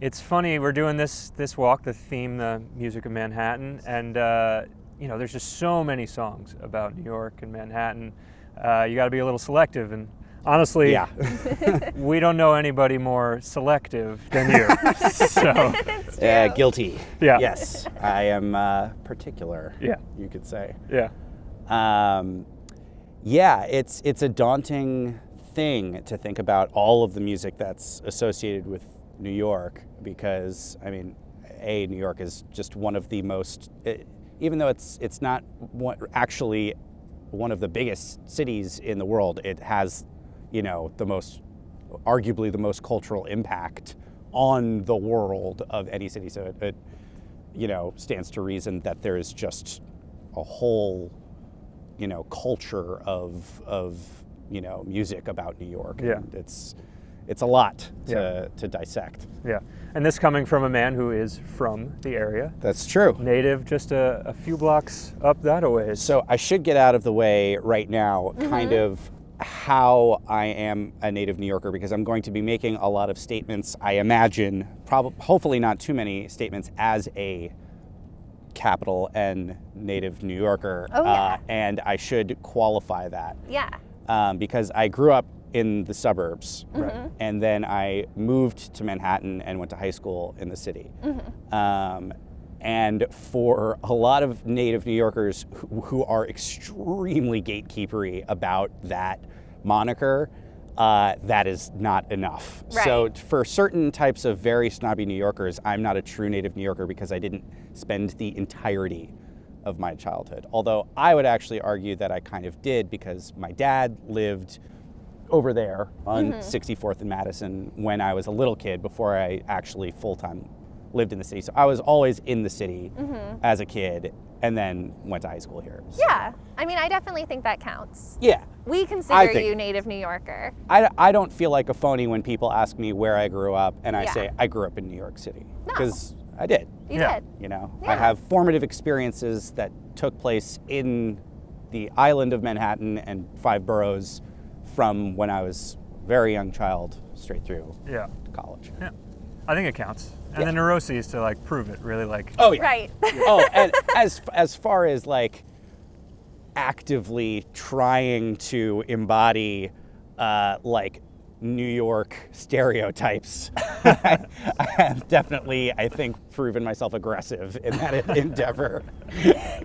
It's funny, we're doing this walk, the theme, the music of Manhattan, and there's just so many songs about New York and Manhattan. You got to be a little selective, and honestly, Yeah. we don't know anybody more selective than you. So, Guilty. Yeah. Yes, I am particular. Yeah. You could say. yeah, It's a daunting thing to think about all of the music that's associated with New York, because New York is just one of the most, even though it's not actually one of the biggest cities in the world, it has, arguably the most cultural impact on the world of any city. So it stands to reason that there is just a whole, culture of music about New York. Yeah. And it's a lot to dissect. yeah. And this coming from a man who is from the area, That's true. native just a few blocks up that a ways. So I should get out of the way right now, kind of how I am a native New Yorker, because I'm going to be making a lot of statements, I imagine, hopefully not too many statements as a capital N native New Yorker. Oh, yeah. And I should qualify that. Yeah. Because I grew up in the suburbs, Right. and then I moved to Manhattan and went to high school in the city. And for a lot of native New Yorkers who are extremely gatekeepery about that moniker, that is not enough. Right. So for certain types of very snobby New Yorkers, I'm not a true native New Yorker because I didn't spend the entirety of my childhood. Although I would actually argue that I kind of did, because my dad lived over there on 64th and Madison when I was a little kid, before I actually full-time lived in the city. So I was always in the city as a kid, and then went to high school here. So, Yeah. I definitely think that counts. yeah. We I consider think- you native New Yorker. I don't feel like a phony when people ask me where I grew up, and I Yeah. say I grew up in New York City. No. Because I did. You Yeah. did. I Yeah. have formative experiences that took place in the island of Manhattan and 5 boroughs from when I was a very young child straight through Yeah. to college. Yeah. I think it counts. And Yeah. the neuroses to prove it, really Oh yeah. Right. Oh, and as far as actively trying to embody New York stereotypes, I have definitely, I think, proven myself aggressive in that endeavor.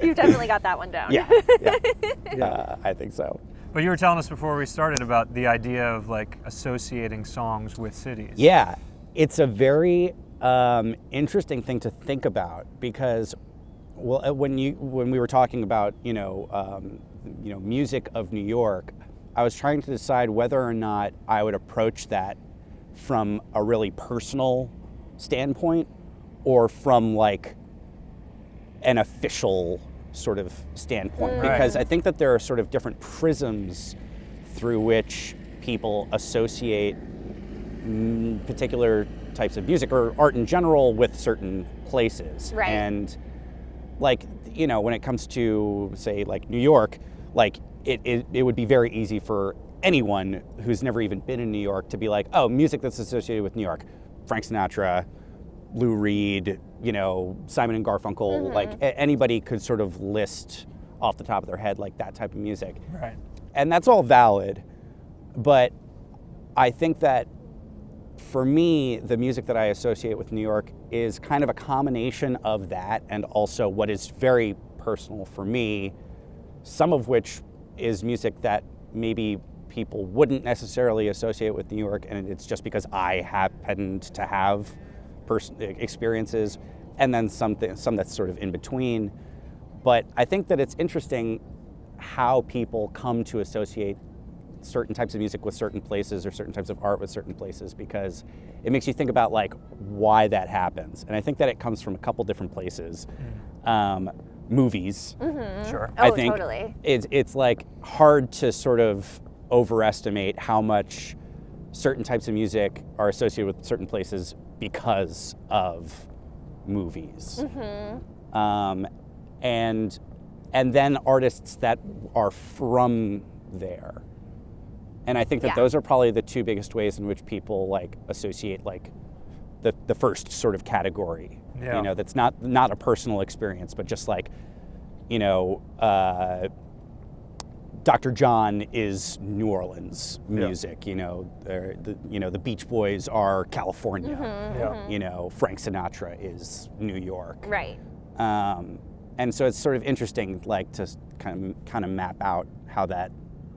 You've definitely got that one down. Yeah. I think so. But you were telling us before we started about the idea of associating songs with cities. Yeah, it's a very interesting thing to think about, because, when we were talking about music of New York, I was trying to decide whether or not I would approach that from a really personal standpoint, or from an official sort of standpoint, Right. because I think that there are sort of different prisms through which people associate particular types of music or art in general with certain places. Right. And when it comes to, say, New York, it would be very easy for anyone who's never even been in New York to be like, oh, music that's associated with New York, Frank Sinatra, Lou Reed, Simon and Garfunkel, anybody could sort of list off the top of their head that type of music. Right. And that's all valid, but I think that for me, the music that I associate with New York is kind of a combination of that, and also what is very personal for me, some of which is music that maybe people wouldn't necessarily associate with New York, and it's just because I happened to have experiences, and then some that's sort of in between. But I think that it's interesting how people come to associate certain types of music with certain places, or certain types of art with certain places, because it makes you think about why that happens. And I think that it comes from a couple different places. Movies. Sure. Oh, I think totally. it's hard to sort of overestimate how much certain types of music are associated with certain places because of movies. And then artists that are from there. And I think that Yeah. those are probably the two biggest ways in which people associate the first sort of category. Yeah. You know, that's not a personal experience, but just like, you know, Dr. John is New Orleans music. You know, the Beach Boys are California. You know, Frank Sinatra is New York. Right. And so it's sort of interesting, like, to kind of map out how that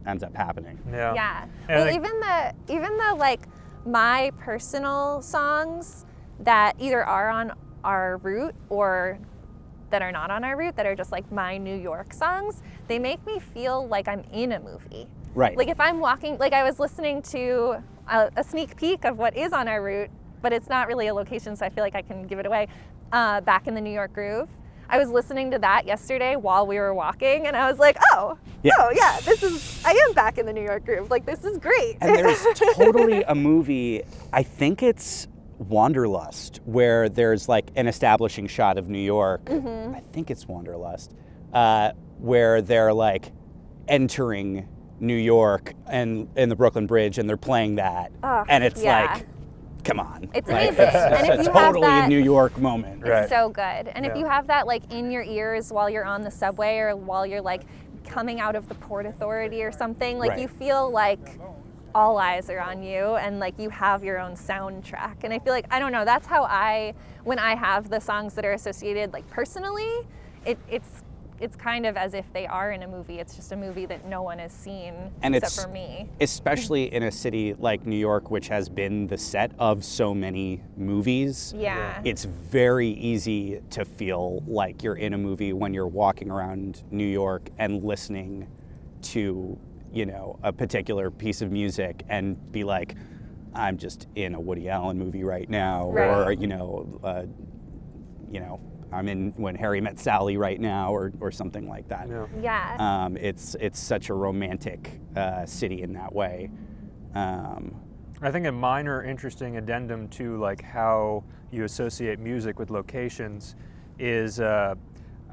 ends up happening. Yeah. Yeah. And Well, I- even the like my personal songs that either are on our route or that are not on our route, that are just like my New York songs, they make me feel like I'm in a movie. Right. Like if I'm walking, like I was listening to a sneak peek of what is on our route, but it's not really a location, so I feel like I can give it away. Back in the New York Groove. I was listening to that yesterday while we were walking, and I was like, I am back in the New York Groove. Like, this is great. And there's totally a movie, I think it's Wanderlust, where there's like an establishing shot of New York. I think it's Wanderlust, where they're like entering New York and in the Brooklyn Bridge, and they're playing that, and it's like, come on, It's like, amazing. And if it's you have totally that, a New York moment. Right. it's so good. And if Yeah. you have that like in your ears while you're on the subway or while you're like coming out of the Port Authority or something, like Right. you feel like all eyes are on you and like you have your own soundtrack. And I feel like, I don't know, that's how when I have the songs that are associated like personally, it's kind of as if they are in a movie. It's just a movie that no one has seen And except it's for me. especially in a city like New York, which has been the set of so many movies. Yeah. It's very easy to feel like you're in a movie when you're walking around New York and listening to, you know, a particular piece of music and be like, I'm just in a Woody Allen movie right now, Right. or I'm in When Harry Met Sally right now, or something like that. Yeah. Yeah. It's such a romantic city in that way. I think a minor interesting addendum to like how you associate music with locations is I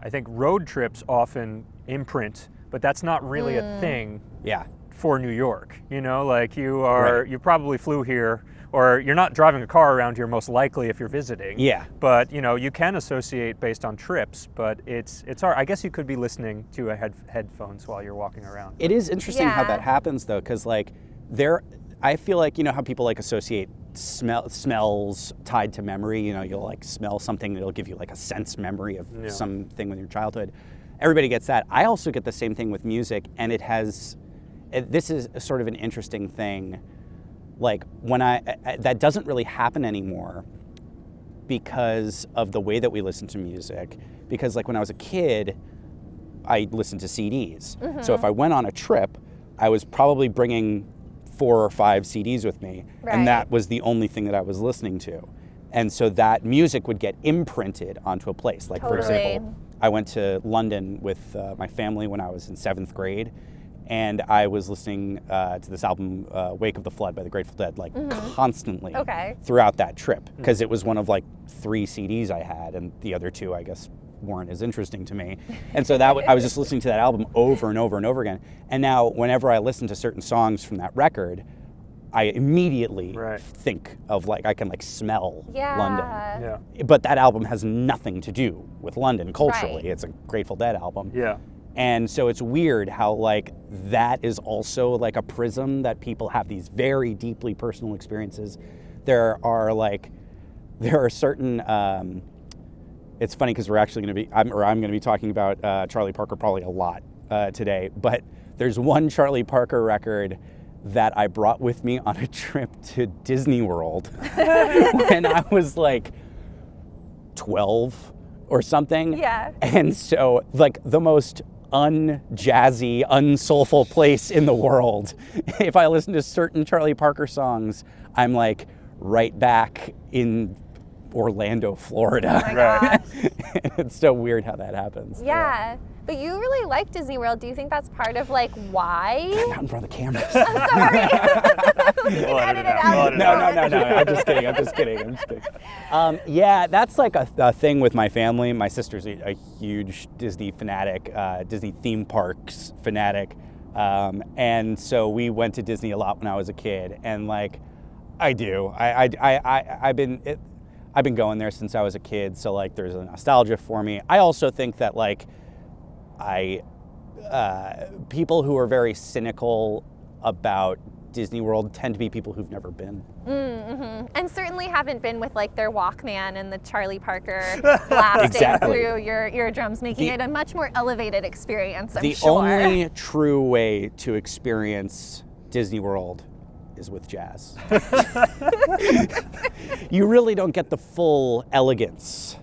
think road trips often imprint, but that's not really a thing Yeah. for New York. You know, like Right. you probably flew here, or you're not driving a car around here most likely if you're visiting. Yeah. But you know, you can associate based on trips, but it's hard. I guess you could be listening to headphones while you're walking around. It is interesting how Yeah. that happens though, because like I feel like, you know how people like associate smells tied to memory. You know, you'll like smell something, it'll give you like a sense memory of Yeah. something with your childhood. Everybody gets that. I also get the same thing with music, and this is sort of an interesting thing. Like when that doesn't really happen anymore because of the way that we listen to music. Because like when I was a kid, I listened to CDs. So if I went on a trip, I was probably bringing 4 or 5 CDs with me, Right. and that was the only thing that I was listening to. And so that music would get imprinted onto a place. Like for Totally. example, I went to London with my family when I was in 7th grade, and I was listening to this album, Wake of the Flood by the Grateful Dead, like constantly Okay. throughout that trip, because it was one of like 3 CDs I had, and the other 2, I guess, weren't as interesting to me. And so I was just listening to that album over and over and over again. And now whenever I listen to certain songs from that record, I immediately Right. think of like, I can like smell Yeah. London. Yeah. But that album has nothing to do with London culturally. Right. It's a Grateful Dead album. Yeah. And so it's weird how like that is also like a prism that people have these very deeply personal experiences. There are certain, it's funny because we're actually going to be, I'm going to be talking about Charlie Parker probably a lot today, but there's one Charlie Parker record that I brought with me on a trip to Disney World when I was like 12 or something. Yeah. And so like the most unjazzy, unsoulful place in the world, if I listen to certain Charlie Parker songs, I'm like right back in Orlando, Florida. Oh my Right. gosh. It's so weird how that happens. Yeah. But you really like Disney World. Do you think that's part of like why? Not in front of the cameras. I'm sorry. We'll edit it it out. out. We'll edit it No, out. no. I'm just kidding. Yeah, that's like a thing with my family. My sister's a huge Disney fanatic, Disney theme parks fanatic. And so we went to Disney a lot when I was a kid. And like, I do. I've been, I've been going there since I was a kid, so like there's a nostalgia for me. I also think that like people who are very cynical about Disney World tend to be people who've never been. Mm-hmm. And certainly haven't been with like their Walkman and the Charlie Parker blasting Exactly. through your eardrums, making it a much more elevated experience, I'm The sure. only true way to experience Disney World is with jazz. You really don't get the full elegance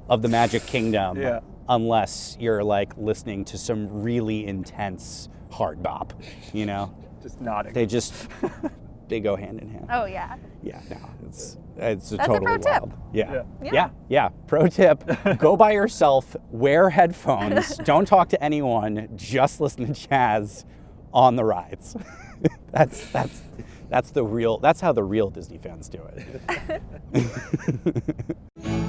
of the Magic Kingdom unless you're like listening to some really intense hard bop, you know? Just nodding. They go hand in hand. Oh, yeah. Yeah, no, it's That's totally a pro tip. wild. Yeah. Pro tip: go by yourself, wear headphones, don't talk to anyone, just listen to jazz on the rides. That's how the real Disney fans do it.